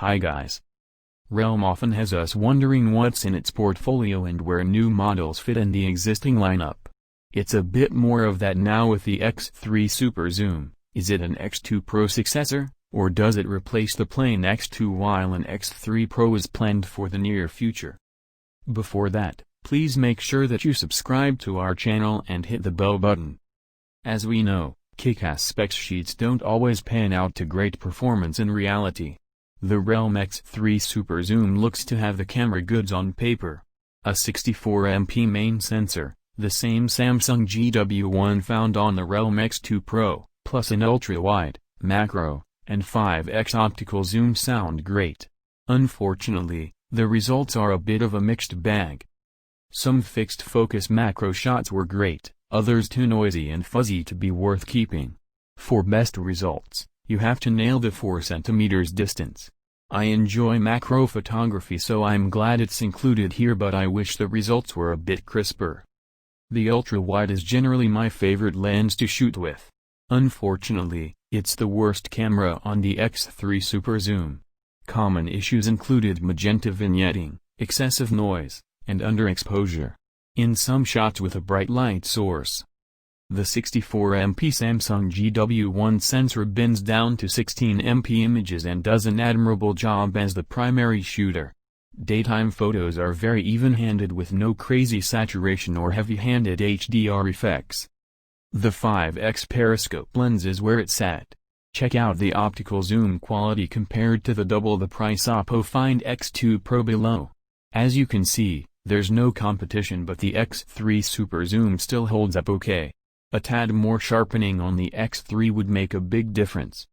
Hi guys. Realme often has us wondering what's in its portfolio and where new models fit in the existing lineup. It's a bit more of that now with the X3 Superzoom. Is it an X2 Pro successor, or does it replace the plain X2 while an X3 Pro is planned for the near future? Before that, please make sure that you subscribe to our channel and hit the bell button. As we know, kickass spec sheets don't always pan out to great performance in reality. The Realme X3 Superzoom looks to have the camera goods on paper. A 64MP main sensor, the same Samsung GW1 found on the Realme X2 Pro, plus an ultra-wide, macro, and 5x optical zoom sound great. Unfortunately, the results are a bit of a mixed bag. Some fixed focus macro shots were great, others too noisy and fuzzy to be worth keeping. For best results, you have to nail the 4 cm distance. I enjoy macro photography, so I'm glad it's included here, but I wish the results were a bit crisper. The ultra-wide is generally my favorite lens to shoot with. Unfortunately, it's the worst camera on the X3 Superzoom. Common issues included magenta vignetting, excessive noise, and underexposure in some shots with a bright light source. The 64MP Samsung GW1 sensor bends down to 16MP images and does an admirable job as the primary shooter. Daytime photos are very even-handed with no crazy saturation or heavy-handed HDR effects. The 5x periscope lens is where it's at. Check out the optical zoom quality compared to the double the price Oppo Find X2 Pro below. As you can see, there's no competition, but the X3 Superzoom still holds up okay. A tad more sharpening on the X3 would make a big difference.